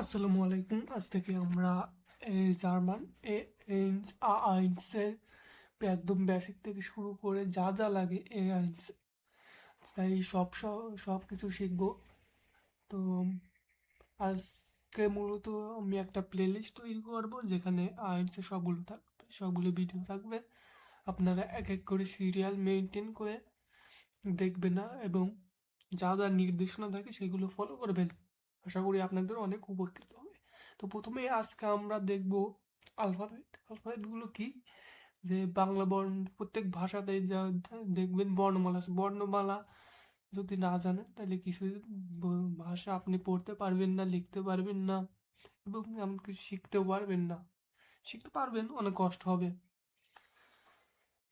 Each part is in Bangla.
আসসালামু আলাইকুম। আজ থেকে আমরা এই জার্মান এইন্স আইনসের একদম বেসিক থেকে শুরু করে যা যা লাগে এই আইনস তাই সব কিছু শিখবো। তো আজকে মূলত আমি একটা প্লেলিস্ট তৈরি করব যেখানে আইনসের সবগুলো থাকবে, সবগুলো ভিডিও থাকবে। আপনারা এক এক করে সিরিয়াল মেনটেন করে দেখবেন না এবং যা যা নির্দেশনা থাকে সেগুলো ফলো করবেন। আশা করি আপনাদের অনেক উপকৃত হবে। তো প্রথমে আজকে আমরা দেখব আলফাবেটগুলো কি, যে বাংলা বর্ণ প্রত্যেক ভাষাতেই যা দেখবেন বর্ণমালা আছে। বর্ণমালা যদি না জানেন তাহলে কিছু ভাষা আপনি পড়তে পারবেন না, লিখতে পারবেন না এবং এমনকি শিখতেও পারবেন না। শিখতে পারবেন, অনেক কষ্ট হবে।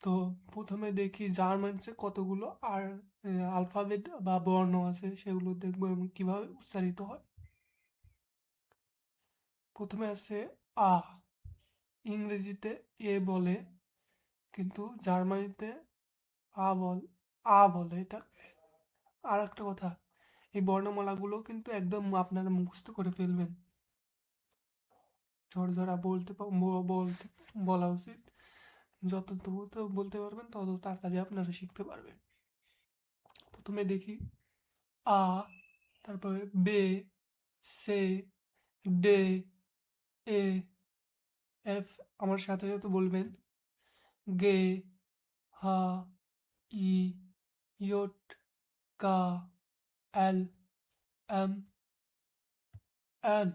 তো প্রথমে দেখি জার্মানসে কতগুলো আর আলফাবেট বা বর্ণ আছে সেগুলো দেখবো এবং কিভাবে উচ্চারিত হয়। প্রথমে আছে আ। ইংরেজিতে এ বলে, কিন্তু জার্মানিতে বল বলে এটা। আর একটা কথা, এই বর্ণমালাগুলো কিন্তু একদম আপনারা মুখস্থ করে ফেলবেন। ঝরঝরা বলতে বলা উচিত। যত দ্রুত বলতে পারবেন তত তাড়াতাড়ি আপনারা শিখতে পারবেন। প্রথমে দেখি আ, তারপরে বে, সে, ডে, এ, এফ। আমার সাথে সাথে বলবেন গে, হা, ই, ইয়ট, কা, এল, এম, এন,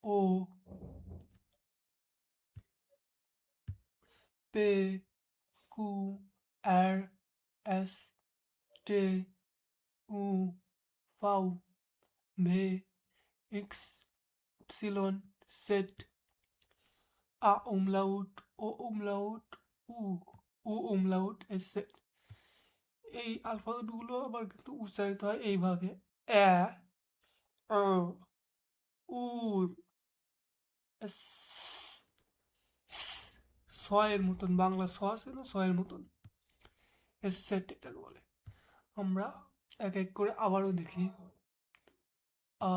ও, পে, কু, আর, এস, টে, উ, ফাউ, ভে, এক্স, ইপসিলন, সেট, umlaut, umlaut, umlaut, এসেট। এই আলফাবেটগুলো আবার কিন্তু উচ্চারিত হয় এইভাবে: এ, উর, ছয়ের মতন, বাংলা ছ আছে না, ছয়ের মতন এসেট এটাকে বলে। আমরা এক এক করে আবারও দেখি: আ,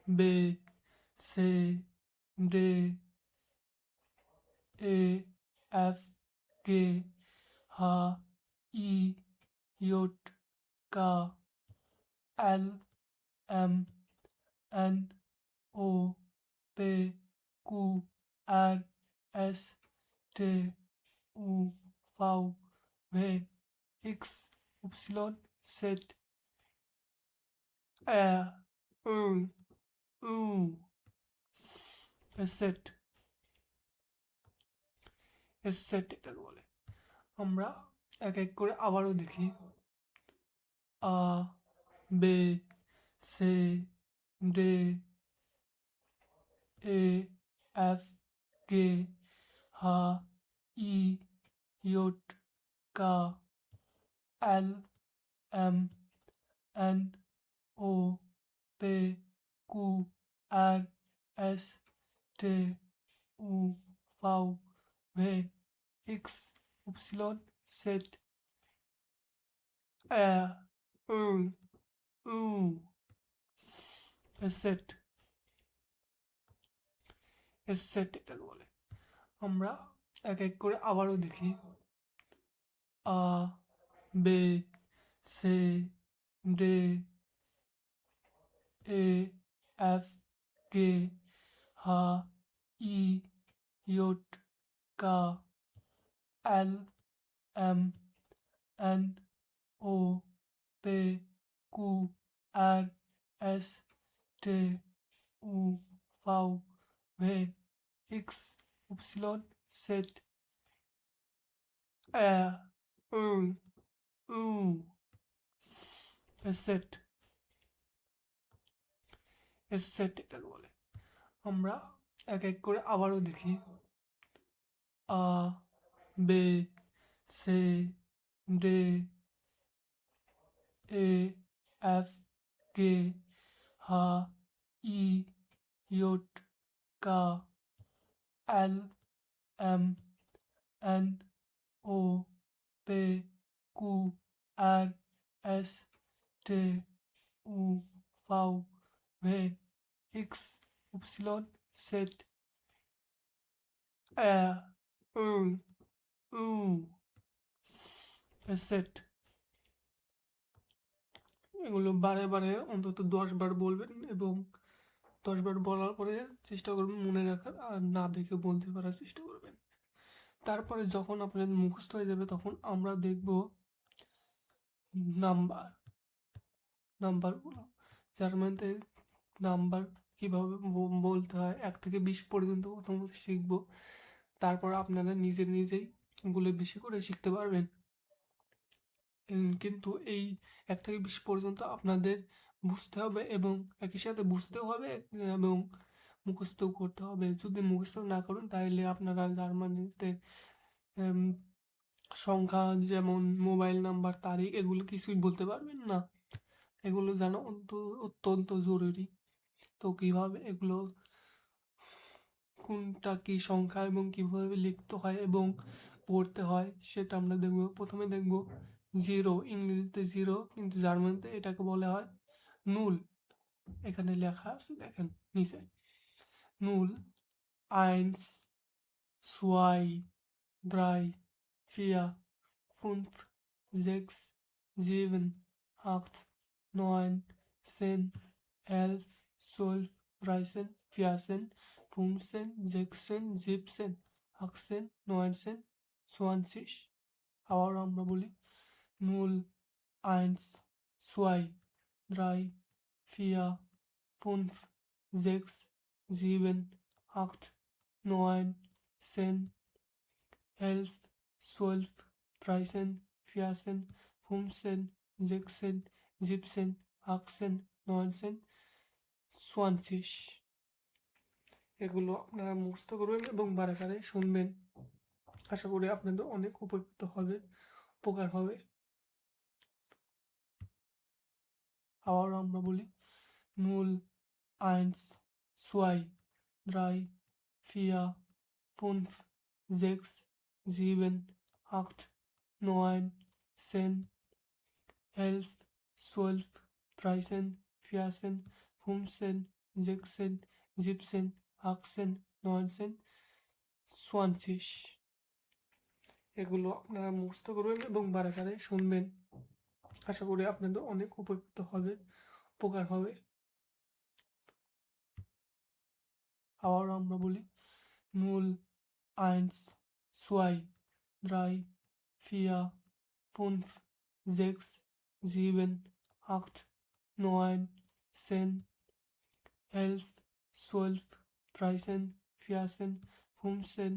বে, সে, ডে, এ, এফ, গে, হা, ই, ইয়ট, কা, এল, এম, এন, ও, পে, কু, আর, এস, টে, উ, ফাউ, ভে, এক্স, ইপসিলন, সেট, এ, উ, সেট, সেট এটাকে বলে। আমরা এক এক করে আবারও দেখি: আ, বে, সে, ডে, এ, এফ, গে, হা, ই, ইয়ট, কা, এল, এম, এন, ও, পে, কু, আর, এস, টে, উ, ফাউ, ভে, এক্স, ইপসিলন, সেট, এ, উ, সেট, সেট এটাকে বলে। আমরা এক এক করে আবারও দেখি: আ, বে, সে, ডে, এ, এফ, গে, হা, ই, ইয়ট, কা, এল, এম, এন, ও, পে, কু, আর, এস, টে, উ, ফাউ, ভে, এক্স, ইপসিলন, সেট, এ, উ, সেট, সেট এটাকে বলে। আমরা এক এক করে আবারও দেখি: আ, বে, সে, ডে, এ, এফ, গে, হা, ই, ইয়ট, কা, এল, এম, এন, ও, পে, কু, আর, এস, টে, উ, ফাউ, ভে, এক্স, upsilon, set, u, সেট। এগুলো বারে বারে অন্তত 10 বার বলবেন এবং 10 বার বলার পরে চেষ্টা করবেন মনে রাখার, আর না দেখে বলতে পারার চেষ্টা করবেন। তারপরে যখন আপনাদের মুখস্থ হয়ে যাবে তখন আমরা দেখব নাম্বারগুলো, যার মধ্যে নাম্বার কীভাবে বলতে হয় 1 থেকে 20 পর্যন্ত প্রথমত শিখবো। তারপর আপনারা নিজেই এগুলো বেশি করে শিখতে পারবেন। কিন্তু এই 1 থেকে 20 পর্যন্ত আপনাদের বুঝতে হবে এবং একই সাথে বুঝতেও হবে এবং মুখস্থও করতে হবে। যদি মুখস্থ না করেন তাহলে আপনারা জার্মানিতে সংখ্যা যেমন মোবাইল নাম্বার, তারিখ এগুলো কিছুই বলতে পারবেন না। এগুলো জানা অত্যন্ত জরুরি। তো কীভাবে এগুলো, কোনটা কী সংখ্যা এবং কীভাবে লিখতে হয় এবং পড়তে হয় সেটা আমরা দেখব। প্রথমে দেখব জিরো, ইংরেজিতে জিরো কিন্তু জার্মানিতে এটাকে বলা হয় নুল। এখানে লেখা আছে দেখেন নিচে, নুল, আইনস, সোয়াই, দ্রাই, ফিয়া, ফুনফ, জেক্স, জিভেন, আcht, নয়ন, সেন, এলফ, সোলফ, দ্রাইসেন, ফিয়াসেন, ফুমসেন, জেক্সেন, জিপসেন, আক্সেন, নয়নসেন, সোয়ানসিস। আবার আমরা বলি নুল, আইনস, সোয়াই, দ্রাই, ফিয়া, ফুনফ, জেক্স, জিভেন, আcht, নয়ন, সেন, এলফ, সোলফ, দ্রাইসেন, ফিয়াসেন, ফুমসেন, জেক্সেন, জিপসেন, আক্সেন, নয়নসেন, সোয়ানসিস। এগুলো আপনারা মুখস্থ করবেন এবং বারে বারে শুনবেন। আশা করি আপনাদের অনেক উপকৃত হবে, উপকার হবে। আবার আমরা বলি নুল, আইনস, সোয়াই, দ্রাই, ফিয়া, ফুনফ, জেক্স, জিভেন, আcht, নয়ন, সেন, এলফ, সোলফ, দ্রাইসেন, ফিয়াসেন, ফুমসেন, জেক্সেন, জিপসেন, আক্সেন, নয়নসেন, সোয়ানসিস। এগুলো আপনারা মুখস্থ করবেন এবং বারে বারে শুনবেন। আশা করি আপনাদের অনেক উপকৃত হবে, উপকার হবে। আবার আমরা বলি নুল, আইনস, সোয়াই, দ্রাই, ফিয়া, ফুনফ, জেক্স, জিভেন, আcht, নয়ন, সেন, এলফ, সোলফ, দ্রাইসেন, ফিয়াসেন, ফুমসেন,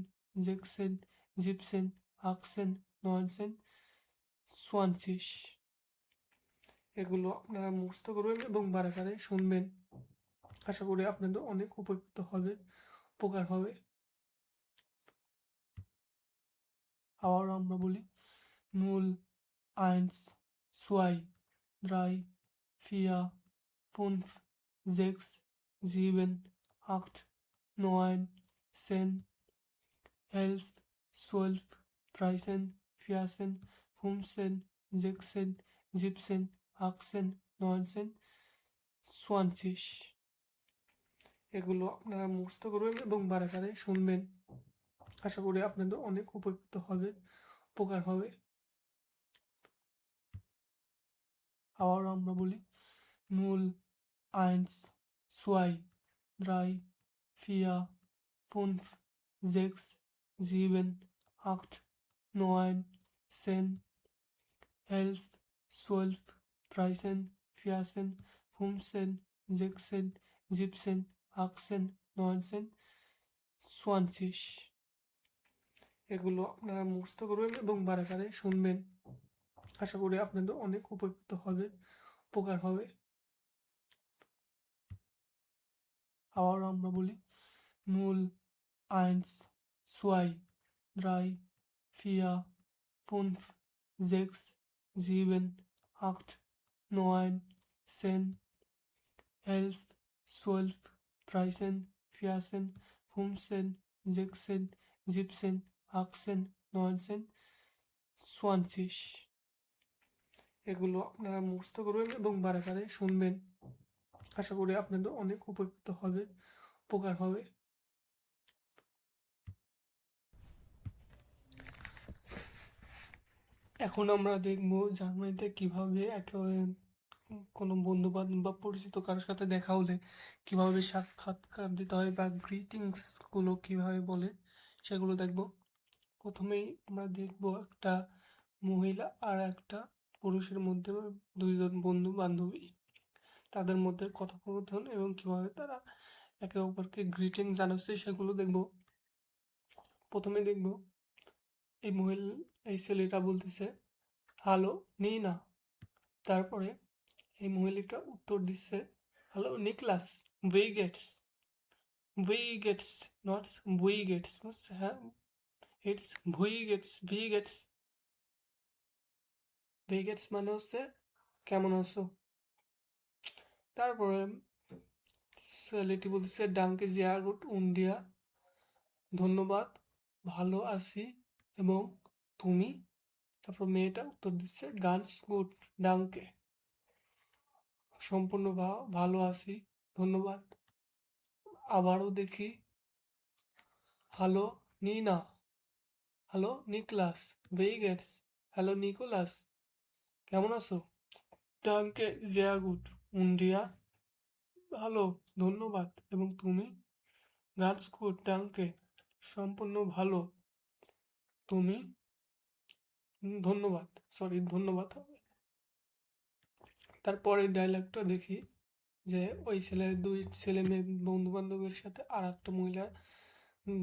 জেক্সেন, জিপসেন, আক্সেন, নয়নসেন, সোয়ানসিস। এগুলো আপনারা মুখস্থ করবেন এবং বারে বারে শুনবেন। আশা করি আপনাদের অনেক উপকৃত হবে, উপকার হবে। আবার আমরা বলি নুল, আইনস, সোয়াই, দ্রাই, ফিয়া, ফুনফ, জেক্স, জিভেন, আcht, নয়ন, সেন, এলফ, সোলফ, দ্রাইসেন, ফিয়াসেন, ফুমসেন, জেক্সেন, জিপসেন, আক্সেন, নয়নসেন, সোয়ানসিস। এগুলো আপনারা মুখস্থ করবেন এবং বারে বারে শুনবেন। আশা করি আপনাদের অনেক উপকৃত হবে, উপকার হবে। আবার আমরা বলি নুল, আইনস, সোয়াই, দ্রাই, ফিয়া, ফুনফ, জেক্স, জিভেন, আcht, নয়ন, সেন, এলফ, সোলফ, দ্রাইসেন, ফিয়াসেন, ফুমসেন, জেক্সেন, জিপসেন, আক্সেন, নয়নসেন, সোয়ানসিস। এগুলো আপনারা মুখস্থ করবেন এবং বারে বারে শুনবেন। আশা করি আপনাদের অনেক উপকৃত হবে, উপকার হবে। আবার আমরা বলি নুল, আইনস, সোয়াই, দ্রাই, ফিয়া, ফুনফ, জেক্স, জিভেন, আcht, নয়ন, সেন, এলফ, সোলফ, দ্রাইসেন, ফিয়াসেন, ফুমসেন, জেক্সেন, জিপসেন, আক্সেন, নয়নসেন, সোয়ানসিস। এগুলো আপনারা মুখস্থ করবেন এবং বারে বারে শুনবেন। আশা করি আপনাদের অনেক উপকৃত হবে, উপকার হবে। এখন আমরা দেখব জার্মানিতে কিভাবে কোনো বন্ধু বান্ধব বা পরিচিত কারোর সাথে দেখা হলে কিভাবে সাক্ষাৎকার দিতে হয় বা গ্রিটিংসগুলো কিভাবে বলে সেগুলো দেখব। প্রথমেই আমরা দেখব একটা মহিলা আর একটা পুরুষের মধ্যে, দুইজন বন্ধু বান্ধবী, তাদের মধ্যে কথোপকথন এবং কিভাবে তারা একে অপরকে গ্রিটিং জানাচ্ছে সেগুলো দেখব। প্রথমে দেখব এই ছেলেটা বলতেছে হ্যালো নিনা। তারপরে এই মহিলাটা উত্তর দিচ্ছে হ্যালো নিকলাস, উই গেটস, নট উই গেটস, হ্যাঁ ইটস ভি গেটস মানে হচ্ছে কেমন আছো। তারপরে ছেলেটি বলতেছে ডাঙ্কে জিয়া গুড উন্ডিয়া, ধন্যবাদ, ভালো আছি, এবং তুমি। তারপর মেয়েটা উত্তর দিচ্ছে গানস গুড ডাঙ্কে, সম্পূর্ণ ভালো আছি, ধন্যবাদ। আবারও দেখি hello Nina, hello Niklas, ভেইগেটস, hello Nicolas, কেমন আছো। ডাঙ্কে জিয়া গুড উন্ডিয়া, ভালো, ধন্যবাদ, এবং তুমি। গানস গুড ডাঙ্কে, সম্পূর্ণ ভালো, তুমি। ধন্যবাদ, সরি ধন্যবাদ হবে। তারপরে ডায়লগটা দেখি যে ওই দুই ছেলে মেয়ে বন্ধু বান্ধবের সাথে আর একটা মহিলা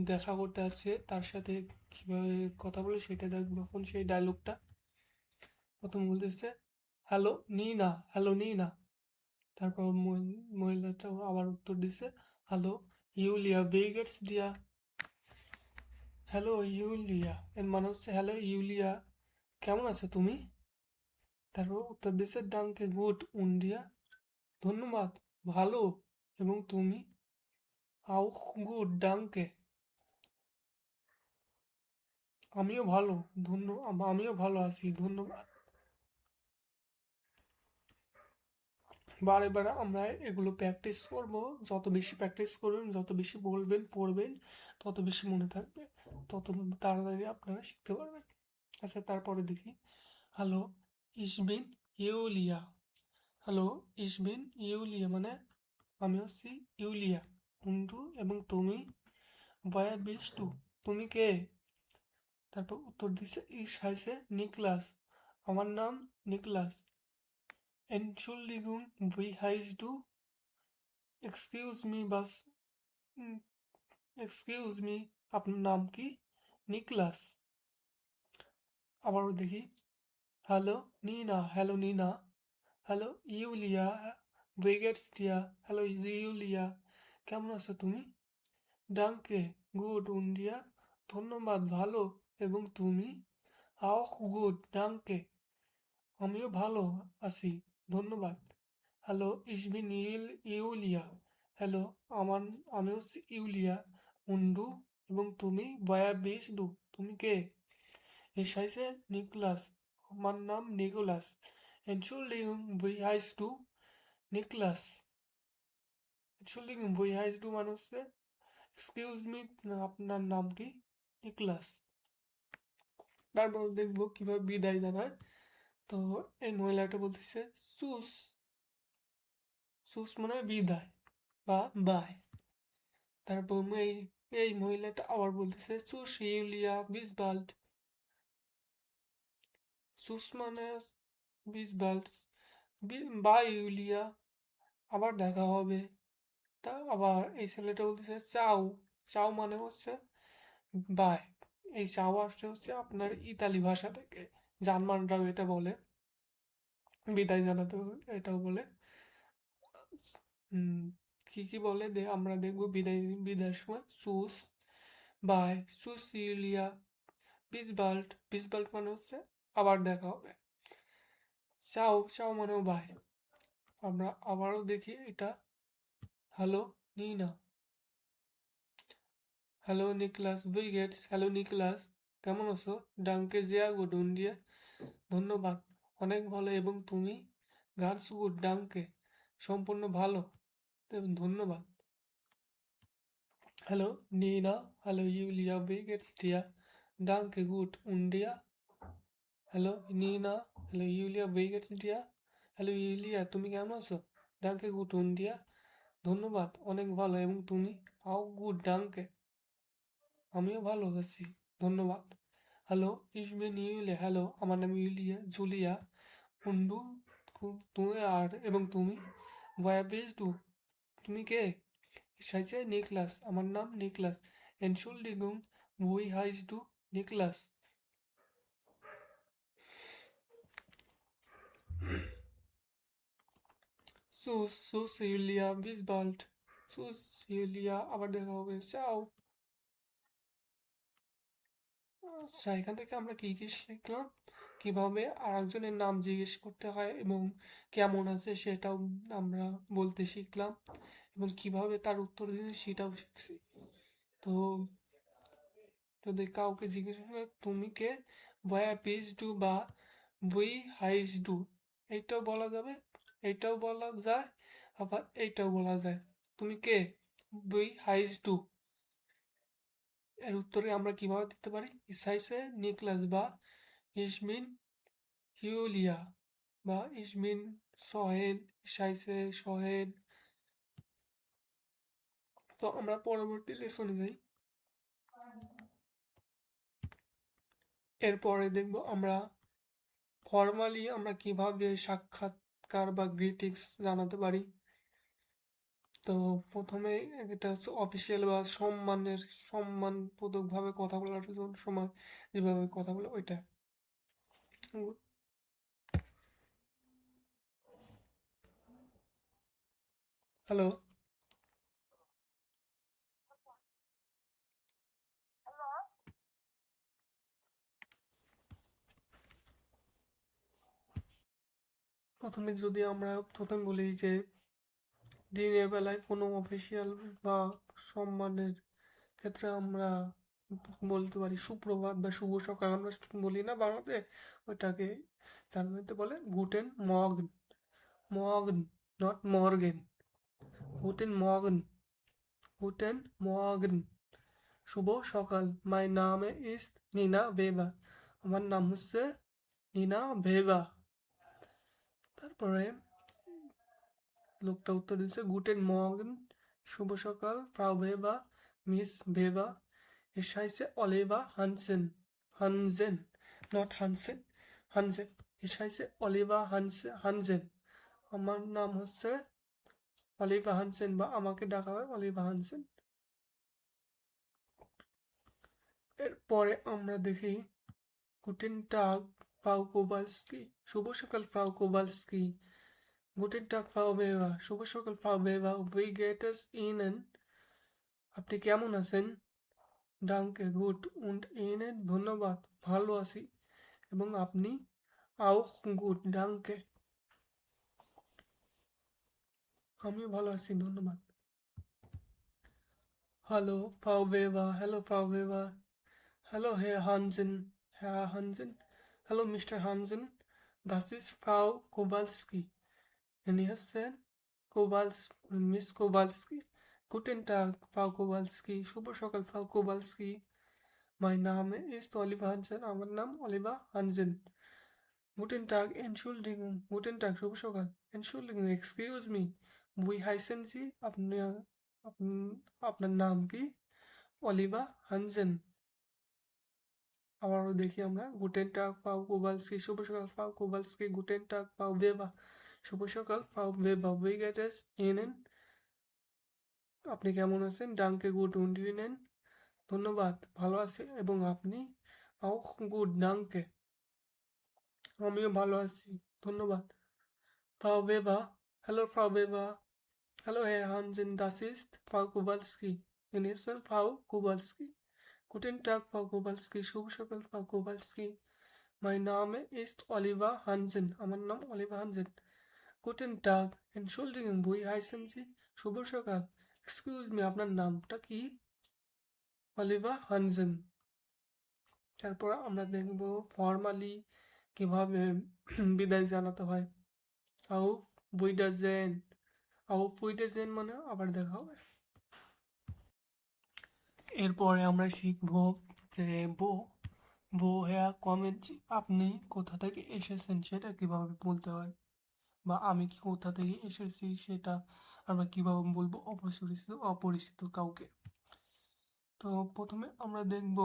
দেখা করতে আসছে, তার সাথে কিভাবে কথা বলে সেটা দেখবো। এখন সেই ডায়লগটা প্রথম বলতেছে হ্যালো নিনা। তারপর মহিলাটা আবার উত্তর দিছে হ্যালো ইউলিয়া বেগেটস দিয়া, হ্যালো ইউলিয়া এর মানে হচ্ছে হ্যালো ইউলিয়া, কেমন আছো তুমি। তারপর উত্তর দিছে ডাঙ্কে গুড উন্ডিয়া, ধন্যবাদ, ভালো, এবং তুমি। আউখ গুড ডাঙ্কে, আমিও ভালো, আমিও ভালো আছি, ধন্যবাদ। বারে বারে আমরা এগুলো প্র্যাকটিস করব। যত বেশি প্র্যাকটিস করবেন, যত বেশি বলবেন পড়বেন, তত বেশি মনে থাকবে, তত তাড়াতাড়ি আপনারা শিখতে পারবেন। আচ্ছা, তারপরে দেখি হ্যালো ইসবিন ইউলিয়া, হ্যালো ইসবিন ইউলিয়া মানে আমি হচ্ছি ইউলিয়া, উন্টু, এবং তুমি। বয়া বিলস টু, তুমি কে। তারপর উত্তর দিচ্ছে ইস হাইসে নিকলাস, আমার নাম নিকলাস। এনশুল্ডিগুং উই হাইস ডু, এক্সকিউজ মি বাস, এক্সকিউজ মি, আপনার নাম কি। নিকলাস। আবারও দেখি হ্যালো নিনা, হ্যালো ইউলিয়া ব্রিগেডস ডিয়া, হ্যালো ইউলিয়া, কেমন আছো তুমি। ডাঙ্কে গুড উন্ডিয়া, ধন্যবাদ, ভালো, এবং তুমি। আও গুড ডাঙ্কে, আমিও ভালো আছি, ধন্যবাদ। হ্যালো ইসবিন ইউলিয়া, হ্যালো আমি হচ্ছি ইউলিয়া, উন্ডু, এবং তুমি। বয়া বেশ ডু, তুমি কে। Ich heiße নিকলাস, আমার নাম Nikolas. Entschuldigung, wie heißt du? Niklas. Entschuldigung, wie heißt du মানে হচ্ছে এক্সকিউজ মি, আপনার নাম কি। নিকলাস। তারপর দেখবো কিভাবে বিদায় জানায়। তো এই মহিলাটা বলতেছে সুস, সুস মানে বিদায় বা বাই। তারপর এই মহিলাটা আবার বলতেছে সুস ইউলিয়া বিসবাল্ট, সুস মানে বিসবাল্ট, বাই ইউলিয়া, আবার দেখা হবে। তা আবার এই ছেলেটা বলতেছে চাও, চাও মানে হচ্ছে বাই। এই চাও আসছে হচ্ছে আপনার ইতালি ভাষা থেকে, জার্মানরাও এটা বলে, বিদায় জানাতে এটাও বলে। হুম, কি কি বলে আমরা দেখবো বিদায়ের সময় সুস, বাই, সুসিলিয়া, বিসবাল্ট মানে হচ্ছে আবার দেখা হবে। চাও, চাও মানেও বাই। আমরা আবারও দেখি এটা hello Nina, hello Niklas উইগেটস, hello Niklas, কেমন আছো। ডাঙ্কে জিয়া গুড উন্ডিয়া, ধন্যবাদ, অনেক ভালো, এবং তুমি। গার্স গুড ডাঙ্কে, সম্পূর্ণ ভালো, এবং ধন্যবাদ। Hello Nina, hello Julia, wie geht's dir? Danke, gut. Und dir? Hello Nina, hello Julia, wie geht's dir? Hello Julia, তুমি কেমন আছো? ডাঙ্কে গুড und dir? ধন্যবাদ, অনেক ভালো। এবং তুমি? আও গুড, ডাঙ্কে। আমিও ভালো আছি, ধন্যবাদ। হ্যালো ich bin ইউলিয়া, হ্যালো আমার নাম ইউলিয়া, জুলিয়া। und du? তুমি আর এবং তুমি? woher bist du? তুমি কে? Ich heiße Niklas, আমার নাম Niklas. Entschuldigung, wie heißt du? Niklas. সুস, সুস ইউলিয়া, bis bald। সুস ইউলিয়া, আবার দেখা হবে, চাও। আচ্ছা, এখান থেকে আমরা কি কি শিখলাম? কিভাবে আরেকজনের নাম জিজ্ঞেস করতে হয় এবং কেমন আছে সেটাও আমরা বলতে শিখলাম, এবং কিভাবে তার উত্তর দিতে সেটাও শিখছি। তো যদি কাউকে জিজ্ঞেস করে তুমি কে, ভয়া পিস ডু বা উই হাইস ডু, এইটাও বলা যাবে, এইটাও বলা যায়, আবার এইটাও বলা যায়। তুমি কে, উই হাইস ডু, এর উত্তরে আমরা কিভাবে দিতে পারি? ইসাইসে নিকলাস বা ইসমিন হিউলিয়া বা ইসমিন সহেন, ইসাইসে সহেন। তো আমরা পরবর্তী লেসনে যাই। এরপরে দেখব আমরা ফর্মালি আমরা কিভাবে সাক্ষাৎকার বা গ্রিটিংস জানাতে পারি। তো প্রথমে এটা হচ্ছে অফিসিয়াল বা সম্মানবোধকভাবে কথা বলার সময় যেভাবে কথা বলে ওইটা। হ্যালো, প্রথমে যদি আমরা প্রথমে বলি যে দিনের বেলায় কোনো অফিসিয়াল বা সম্মানের ক্ষেত্রে আমরা বলতে পারি সুপ্রভাত বা শুভ সকাল, আমরা বলি না বাংলাতে, ওইটাকে জার্মানিতে বলে গুটেন মর্গন। মর্গন, নট মর্গেন। গুটেন মর্গন, গুটেন মর্গন, শুভ সকাল। মাই নামে ইস নিনা বেবা, আমার নাম হচ্ছে নিনা বেবা। তারপরে লোকটা উত্তর দিচ্ছে গুটেন মর্গন, শুভ সকাল, ফ্রাউ বেবা, miss বেবা। Ich heiße Oliver Hansen. Hansen, not Hansen. Hansen. Ich heiße Oliver Hansen. আমার নাম হচ্ছে অলিভা হানসেন, বা আমাকে ডাকা হয় অলিভা হানসেন। এরপরে আমরা দেখি গুটেন টাগ ফ্রাউ কোভালস্কি, শুভ সকাল ফ্রাউ কোভালস্কি। গুটেন টাগ ফ্রাউ বেবা, শুভ সকাল ফ্রাউ বেবা। উই গেট এস ইনেন, আপনি কেমন আছেন? ডাঙ্কে গুড উন্ড ইনেন, ধন্যবাদ, ভালো আছি। এবং আপনি? আউখ গুড, ডাঙ্কে, আমিও ভালো আছি, ধন্যবাদ। হ্যালো ফ্রাউ বেবা, হ্যালো ফ্রাউ বেবা। হ্যালো হে হানজেন, হ্যাঁ Hansen. Hello mister Hansen, das ist Frau Kowalski. ইনি হচ্ছেন মিস কোভালস্কি। গুটেন টাগ ফ্রাউ কোভালস্কি, শুভ সকাল ফ্রাউ কোভালস্কি। মাই নাম ইস অলিভা হানসেন, আমার নাম অলিভা হানসেন। গুটেন টাগ এনশুল্ডিগুং, গুটেন টাগ শুভ সকাল। এনশুল্ডিগুং, এক্সকিউজ মি, উই হাইসেন জি, আপনার নাম কি? অলিভা হানসেন। আবারও দেখি আমরা গুটেন টাগ ফ্রাউ কোভালস্কি, শুভ সকাল ফ্রাউ কোভালস্কি। গুটেন টাগ ফ্রাউ বেবা, শুভ সকাল ফ্রাউ বেবা। উই গেট এস ইনেন, আপনি কেমন আছেন? ডাঙ্কে গুড উন্ড ইনেন, ধন্যবাদ, ভালো আছে। এবং আপনি? auch গুড, ডাঙ্কে, আমিও ভালো আছি, ধন্যবাদ। ফ্রাউ বেবা, হ্যালো ফ্রাউ বেবা। হ্যালো হে হানজেন, das ist Frau Kowalski. ইনি হচ্ছেন ফ্রাউ কোভালস্কি। গুটেন টাগ ফ্রাউ কোভালস্কি, শুভ সকাল ফ্রাউ কোভালস্কি। মাই নামে ইস্ট অলিভা হানজেন, আমার নাম অলিভা হানজেন। গুটেন টাগ এনশুল্ডিগুং, উই হাইসেন জি, শুভ সকাল। এক্সকিউজ মি, আপনার নামটা কি? অলিভা হানজেন। তারপর আমরা দেখব ফর্মালি কিভাবে বিদায় জানাতে হয়। আউফ উইডারজেন, আউফ উইডারজেন মানে আবার দেখা হবে। এরপরে আমরা শিখব যে woher kommen Sie? আপনি কোথা থেকে এসেছেন সেটা কিভাবে বলতে হয়, বা আমি কি কোথা থেকে এসেছি সেটা আমরা কিভাবে বলবো অপরিচিত কাউকে। তো প্রথমে আমরা দেখব,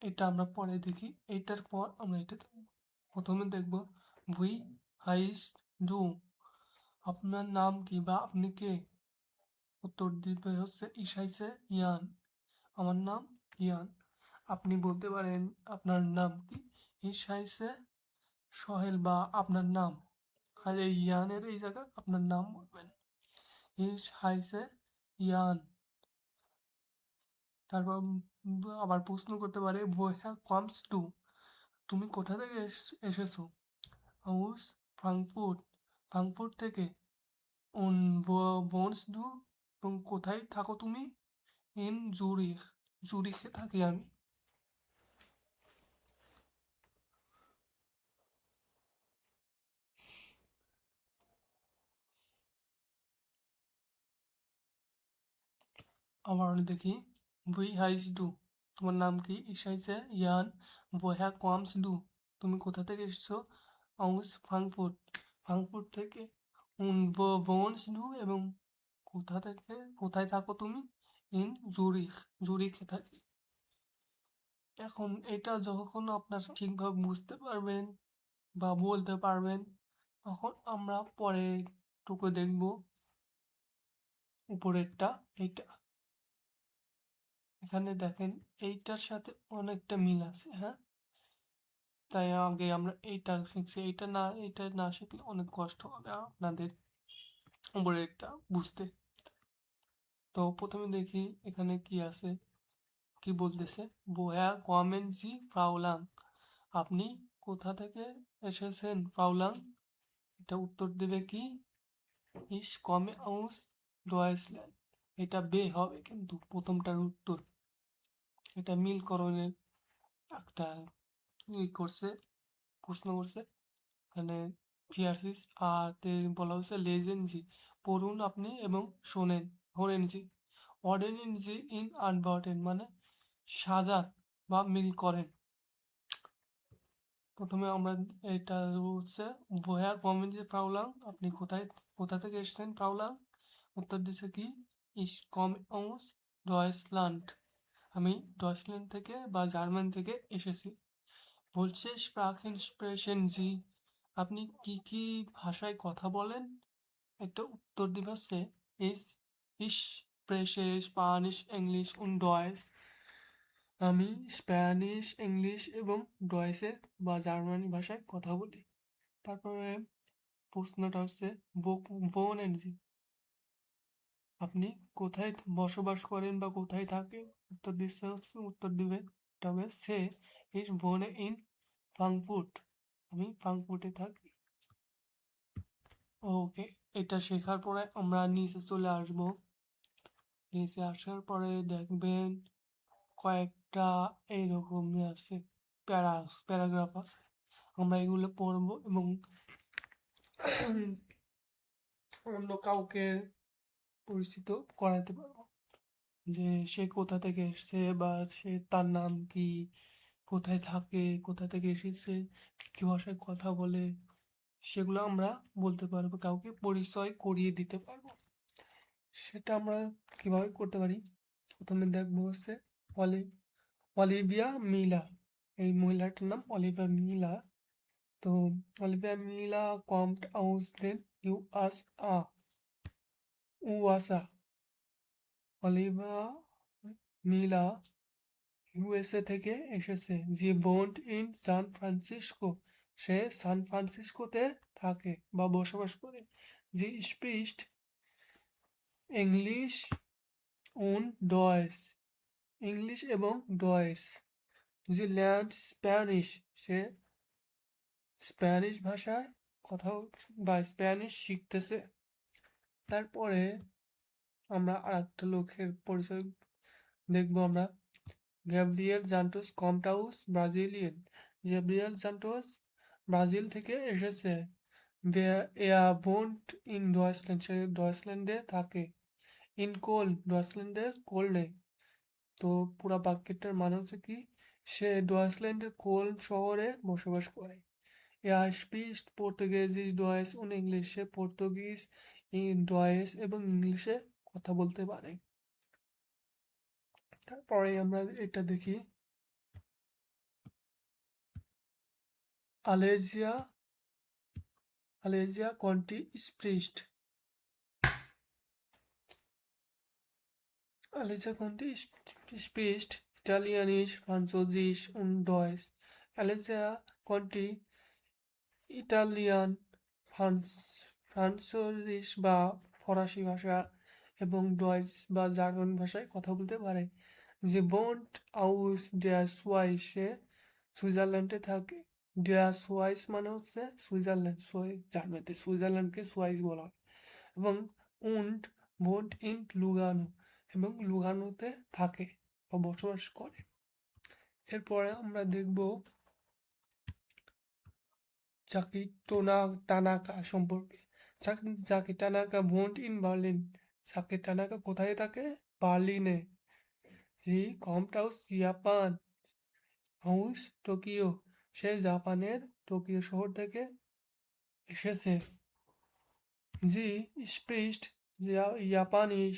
এটা আমরা পরে দেখি, এটার পর আমরা এটা দেখব। প্রথমে দেখব উই হাইস ডু, আপনার নাম কি বা আপনি কে। উত্তর দিবে হচ্ছে ইসাইসে ইয়ান, আমার নাম ইয়ান। আপনি বলতে পারেন আপনার নাম কি, ইসাইসে সোহেল, বা আপনার নাম। আর এই ইয়ানের এই জায়গায় আপনার নাম বলবেন, ইসাইসে ইয়ান। তারপর আবার প্রশ্ন করতে পারে woher kommst du, তুমি কোথা থেকে এসেছো। aus ফ্রাঙ্কফুর্ট, ফ্রাঙ্কফুর্ট থেকে। und wo wohnst du, এবং কোথায় থাকো তুমি। in জুরিখ, জুরিখে থাকি আমি। আবার দেখি wie heißt du, তোমার নাম কি। ich heiße ইয়ান। woher kommst du, তুমি কোথা থেকে এসেছো। aus ফ্রাঙ্কফুর্ট, ফ্রাঙ্কফুর্ট থেকে। und wo wohnst du, এবং কোথায় থাকো তুমি। in জুরিখ, জুরিখে থাকি। এখন এটা যখন আপনারা ঠিকভাবে বুঝতে পারবেন বা বলতে পারবেন, তখন আমরা পরের টুকু দেখব, উপরেরটা এইটা। এখানে দেখেন এইটার সাথে অনেকটা মিল আছে, হ্যাঁ। তাই আগে আমরা এইটা শিখছি, এইটা না শিখলে অনেক কষ্ট হবে আপনাদের উপরেরটা বুঝতে। তো প্রথমে দেখি এখানে কি আছে, কি বলতেছে। woher kommen Sie ফ্রাউলাং, আপনি কোথা থেকে এসেছেন ফ্রাউলাং। এটা উত্তর দেবে কি, ich komme aus Deutschland। এটা বে হবে কিন্তু প্রথমটার উত্তর। এটা মিলকরণের একটা করছে, প্রশ্ন করছে এখানে। ফিয়ারসিস আর বলা হচ্ছে লেজেনজি, পড়ুন আপনি এবং শোনেন। হরেনজি, অর্ডেনেনজি ইন আনবার্টেন, মানে সাজান বা মিল করেন। প্রথমে আমরা এটা হচ্ছে woher kommen Sie ফ্রাউলাং, আপনি কোথা থেকে এসেছেন ফ্রাউলাং। উত্তর দিচ্ছে কি, ich komme aus Deutschland, আমি ডয়চল্যান্ড থেকে বা জার্মান থেকে এসেছি। বলছে স্প্রাখেন স্প্রেশন জি, আপনি কি কি ভাষায় কথা বলেন। একটা উত্তর দিবে হচ্ছে ইস ইস স্প্রেশে স্পানিশ ইংলিশ und ডয়েস, আমি স্প্যানিশ ইংলিশ এবং ডয়েসে বা জার্মানি ভাষায় কথা বলি। তারপরে প্রশ্নটা হচ্ছে বোন এনজি, আপনি কোথায় বসবাস করেন বা কোথায় থাকেন। উত্তর দিবে তবে সে ইস বোনে ইন ফ্রাঙ্কফুর্ট, আমি ফ্রাঙ্কফুর্টে থাকি। ওকে, এটা শেখার পরে আমরা নিচে চলে আসব। নিচে আসার পরে দেখবেন কয়েকটা এইরকমই আছে, প্যারাগ্রাফ আছে। আমরা এগুলো পড়বো এবং অন্য কাউকে পরিচিত করাতে পারবো যে সে কোথা থেকে এসছে বা তার নাম কি, কোথায় থাকে, কোথা থেকে এসেছে, কি ভাষায় কথা বলে, সেগুলো আমরা বলতে পারবো, কাউকে পরিচয় করিয়ে দিতে পারবো। সেটা আমরা কিভাবে করতে পারি, প্রথমে দেখবো হচ্ছে অলিভিয়া মিলা, এই মহিলাটার নাম অলিভিয়া মিলা। তো অলিভিয়া মিলা কমট আউস দেন USA, অলিভিয়া মিলা ইউএসএ থেকে এসেছে। জি বোন্ড ইন সান ফ্রান্সিসকো, সে সান ফ্রান্সিসকোতে থাকে বা বসবাস করে। জি স্পিস্ট ইংলিশ ডয়েস, ইংলিশ এবং ডয়েস। জি ল্যান্ড স্প্যানিশ, সে স্প্যানিশ ভাষায় কথা বা স্প্যানিশ শিখতেছে। তারপরে আমরা আর একটা লোকের পরিচয় দেখবো আমরা, গ্যাব্রিয়েল জান্টোস কমটাউস ব্রাজিলিয়ান, গ্যাব্রিয়েল জান্টোস ব্রাজিল থেকে এসেছে। wohnt in ডয়েচল্যান্ড, সে ডয়েচল্যান্ডে থাকে। ইন কোল, ডয়েচল্যান্ডের কোল্ডে। তো পুরা বাক্যটার মানে হচ্ছে কি, সে ডয়েচল্যান্ডের কোল শহরে বসবাস করে। Er spricht Portugiesisch, Deutsch und English। সে পর্তুগিজ, ডয়েচ এবং ইংলিশে কথা বলতে পারে। তারপরে আমরা এটা দেখি, আলেজিয়া আলেজিয়া কন্টি স্প্রিস্ট। Alyssa konnte spricht Italienisch, Französisch und Deutsch। Alyssa konnte Italian, Francis বা ফরাসি ভাষা এবং ডয়েচ বা জার্মান ভাষায় কথা বলতে পারে। যে বন্ট আউস ডেয়ার সোয়াইস, সে সুইজারল্যান্ডে থাকে। ডেয়ার সোয়াইস মানে হচ্ছে সুইজারল্যান্ড, জার্মানিতে সুইজারল্যান্ডকে সোয়াইস বলা হয়। এবং উন্ড বোন্ট ইন লুগানো, এবং লুগানোতে থাকে বা বসবাস করে। এরপরে আমরা দেখব জাকি টানাকা সম্পর্কে। জাকি টানাকা বোন্ট ইন বার্লিন। জাকি টানাকা কোথায় থাকে? বার্লিনে। জি কমট আউস জাপান হাউস টোকিও, সে জাপানের টোকিও শহর থেকে এসেছে। জি স্প্রিস্ট জাপানিস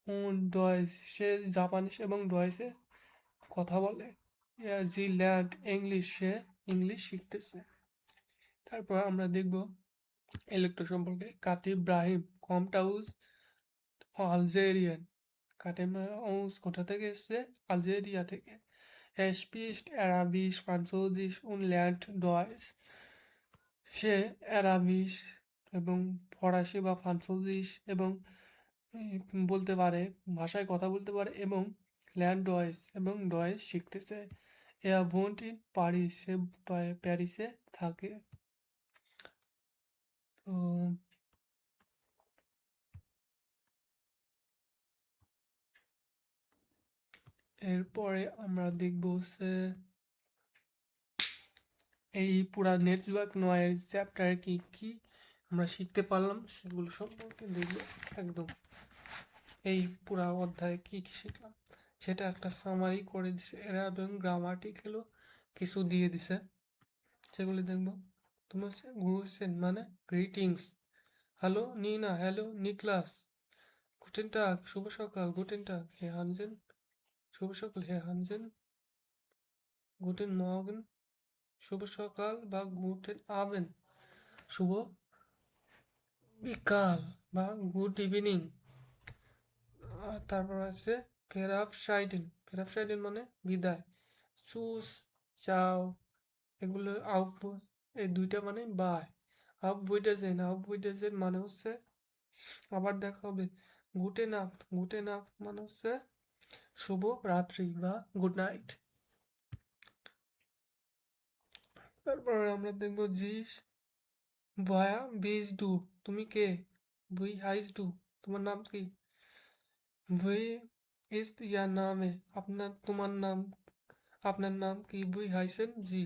und ডয়েচ, সে জাপানিস এবং ডয়েচে কথা বলে। জি ল্যান্ড ইংলিশ, সে ইংলিশ শিখতেছে। তারপর আমরা দেখব ইলেকট্রো সম্পর্কে। কাটিব ব্রাহিম কমটাউস আলজেরিয়ান। কাটিমাউস কোথা থেকে এসছে? আলজেরিয়া থেকে। স্পিস্ট অ্যারাবিস ফ্রান্সোজিস und ল্যান্ড ডয়েচ, সে অ্যারাবিস এবং ফরাসি বা ফ্রান্সোজিস এবং বলতে পারে, ভাষায় কথা বলতে পারে, এবং ল্যান্ড ডয়েচ এবং ডয়েচ শিখতেছে। এয়া ভোন্ট ইন প্যারিস, সে প্যারিসে থাকে। তো এরপরে আমরা দেখব হচ্ছে এই পুরা নেটওয়ার্ক নয়ের চ্যাপ্টারে কি কি আমরা শিখতে পারলাম সেগুলো সম্পর্কে দেখব একদম। এই পুরা অধ্যায়ে কি কি শিখলাম সেটা একটা সামারি করে দিছে এরা, এবং গ্রামাটিক্যালও কিছু দিয়ে দিছে, সেগুলি দেখব। তোমার হচ্ছে গুরুসেন মানে greetings. Hello Nina, hello Niklas, Guten টাগ শুভ সকাল, গুটেন টাগ হে হানজেন, শুভ সকাল হে হানজেন, গুটেন মর্গেন শুভ সকাল বা গুটেন আবেন শুভ বিকাল বা গুড ইভিনিং। তারপর আছে ফেরাবসাইডেন মানে বিদায়। চুস চাও, এগুলো এই দুইটা মানে বাই। আপ উইডাজেন মানে হচ্ছে আবার দেখা হবে। গুটে নাফট মানে হচ্ছে শুভ রাত্রি বা গুড নাইট। তারপর আমরা দেখবো জিস ভয়া বিজ ডু, তুমি কে? ভুই হাইস ডু, তোমার নাম কি? ভুই ইস ইয়ার নামে, আপনার নাম কি? ভুই হাইসেন জি,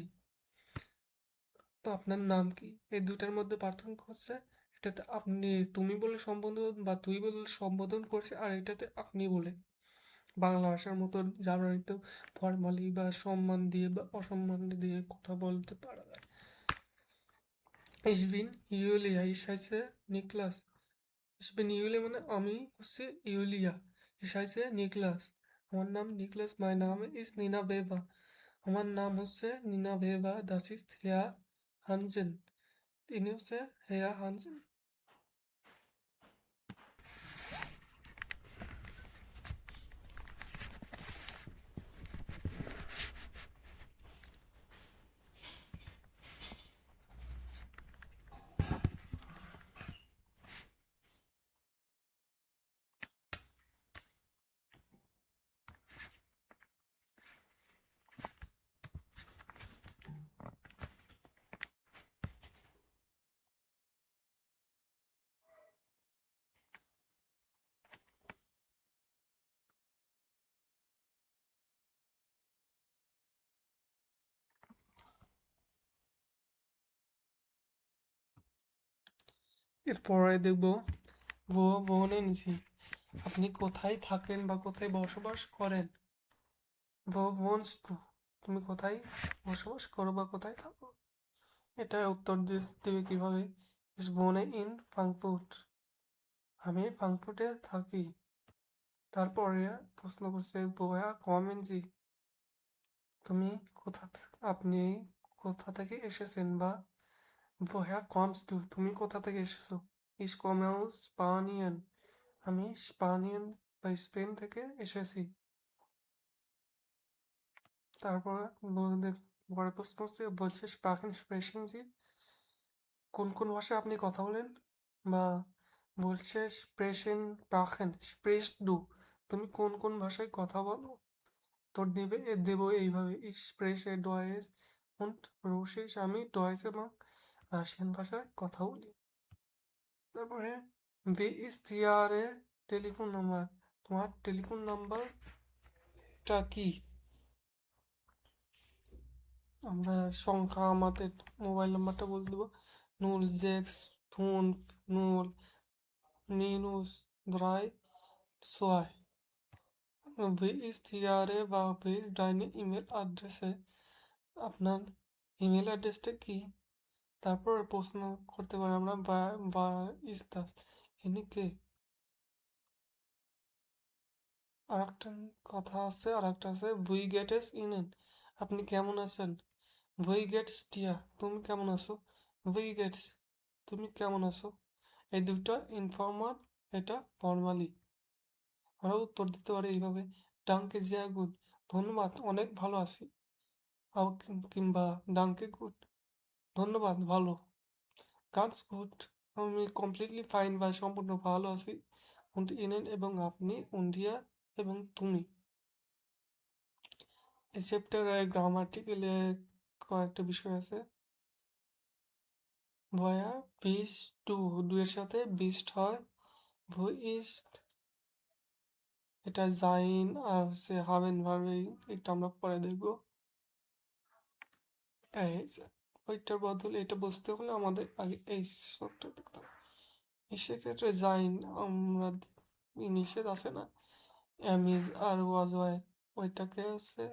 তো আপনার নাম কি? এই দুটার মধ্যে পার্থক্য হচ্ছে এটাতে আপনি তুমি বলে সম্বোধন বা তুই বলে সম্বোধন করছে, আর এটাতে আপনি বলে বাংলা ভাষার মতো জার্মানিতে ফর্মালি বা সম্মান দিয়ে বা অসম্মান দিয়ে কথা বলতে পারা যায়। ইসবিন ইউলিয়া, ইসাইছে নিকলাস। ইসবিন ইউলিয়া মানে আমি হচ্ছে ইউলিয়া, ইসাইছে নিকলাস, আমার নাম নিকলাস, মাই নাম ইস নিনা বেবা, আমার নাম হচ্ছে নিনা বেবা, দাস ইস হেয়া হানজেন, তিনি হচ্ছে হেয়া হানজেন। এরপরে দেখবো ভো ভোনে নিছি, আপনি কোথায় থাকেন বা কোথায় বসবাস করেন। wo wohnst du? তুমি কোথায় বসবাস করো বা কোথায় থাকো? এটা উত্তর দেবে কিভাবে? Ich wohne in Frankfurt. আমি ফ্রাঙ্কফুর্টে থাকি। তারপরে প্রশ্ন করছে woher kommen Sie? তুমি আপনি কোথা থেকে এসেছেন বা woher kommst du? তুমি কোথা থেকে এসেছো? Ich komme aus Spanien. আমি স্পানিয়ান বা স্পেন থেকে এসেছি। তারপর পরের প্রশ্ন হচ্ছে বলছে স্পাকেন স্পেশন জি, কোন কোন ভাষায় আপনি কথা বলেন? বা বলছে স্প্রেশন প্রাখেন স্প্রেস ডু, তুমি কোন কোন ভাষায় কথা বলো? তোর দেবো এইভাবে স্প্রেশে ডয়েস und রুশিস, আমি ডয়েস এবং রাশিয়ান ভাষায় কথা বলি। তারপরে ভি ইস ইয়ারে টেলিফোন নাম্বার, তোমার টেলিফোন নাম্বারটা কি? আমরা সংখ্যা আমাদের মোবাইল নাম্বারটা বলে দেবো 0650 Wie ist Ihre বা wie ist deine ইমেল অ্যাড্রেসে, আপনার ইমেল অ্যাড্রেসটা কি? তারপর প্রশ্ন করতে পারি আমরা বা ইজ দাস, ইনি কে? আর একটা কথা আছে, আর একটা আছে উই গেটেস ইনেন, আপনি কেমন আছেন? উই গেটস টিয়া, তুমি কেমন আছো? উই গেটস, তুমি কেমন আছো? এই দুটো ইনফর্মাল, এটা ফর্মালি। আমরা উত্তর দিতে পারি এইভাবে ডাঙ্কে জিয়া গুড, ধন্যবাদ অনেক ভালো আছি। কিংবা ডাঙ্কে গুড, ধন্যবাদ ভালো। গাটস গুড, আমি কমপ্লিটলি ফাইন বা সম্পূর্ণ ভালো আছি। উন্ড ইনেন এবং আপনি, উন্ডিয়া এবং তুমি। এই চ্যাপ্টারে গ্রামাটিক্যালে কয়েকটা বিষয় আছে। ভয়া বিস টু, এর সাথে বিস্ট হয়। ভু ইস্ট, এটা জাইন আর হচ্ছে হাবেন ভার্বে, এটা আমরা পরে দেখবো। এই যে ওইটার বদলে এটা বুঝতে হলে আমাদের আগে এই সবটা দেখতে হবে। সেক্ষেত্রে জাইন আমরা ইংলিশের আছে না অ্যামিজ আর ওয়াজ ওয়াই, ওইটাকে হচ্ছে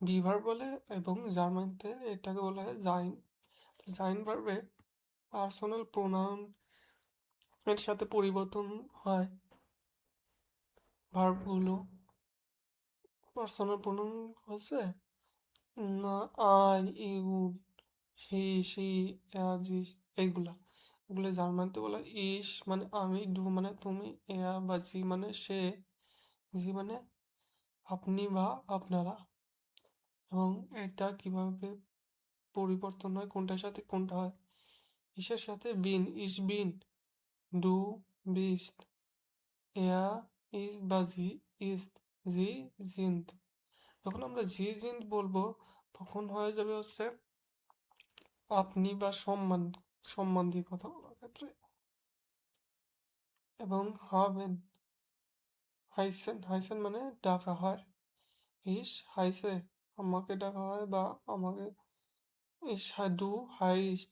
বিভার বলে এবং জার্মানিতে এটাকে বলা হয় জাইন। জাইন ভার্বে পার্সোনাল প্রোনাউন এর সাথে পরিবর্তন হয় ভার্বগুলো। পার্সোনাল প্রোনাউন হচ্ছে না আই, ইউ, সি, আর, জি, এইগুলা। এগুলো জার্মানিতে বলা হয় ইস মানে আমি, ডু মানে তুমি, এয়ার বা জি মানে সে, জি মানে আপনি বা আপনারা। এবং এটা কিভাবে পরিবর্তন হয়, কোনটার সাথে কোনটা হয়? ইসের সাথে বিন, ইস বিন, ডু বিস্ট, এয়া ইস বা জি ইস্ট, জি জিন্দ। যখন আমরা জি জিন্দ বলবো তখন হয়ে যাবে হচ্ছে আপনি বা সম্মান দিয়ে কথা বলার ক্ষেত্রে। এবং হাবেন, হাইসেন, হাইসেন মানে ডাকা হয়। ইস হাইসে, আমাকে ডাকা হয় বা আমাকে। ইস ডু হাইস্ট,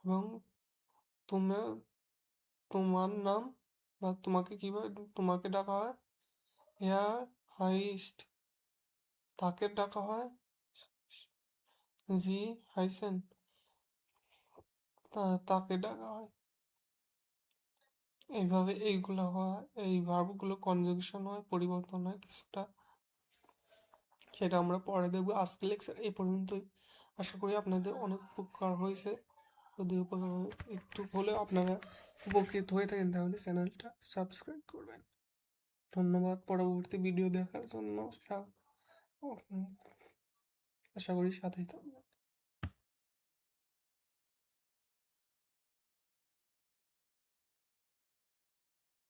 এবং তুমি, তোমার নাম বা তোমাকে কিভাবে তোমাকে ডাকা হয়? এয়ার হাইস্ট, তাকে ডাকা হয় জি হাইসেন, তাকে ডাকা হয়। এইভাবে এইগুলো হয়, এই ভার্বগুলো কনজুগেশন হয়, পরিবর্তন হয় কিছুটা, সেটা আমরা পরে দেখবো। আজকে লেকচার এই পর্যন্তই। আশা করি আপনাদের অনেক উপকার হয়েছে। যদি উপকার একটু হলেও আপনারা উপকৃত হয়ে থাকেন তাহলে চ্যানেলটা সাবস্ক্রাইব করবেন। ধন্যবাদ পরবর্তী ভিডিও দেখার জন্য। আশা করি সাথেই থাকবেন।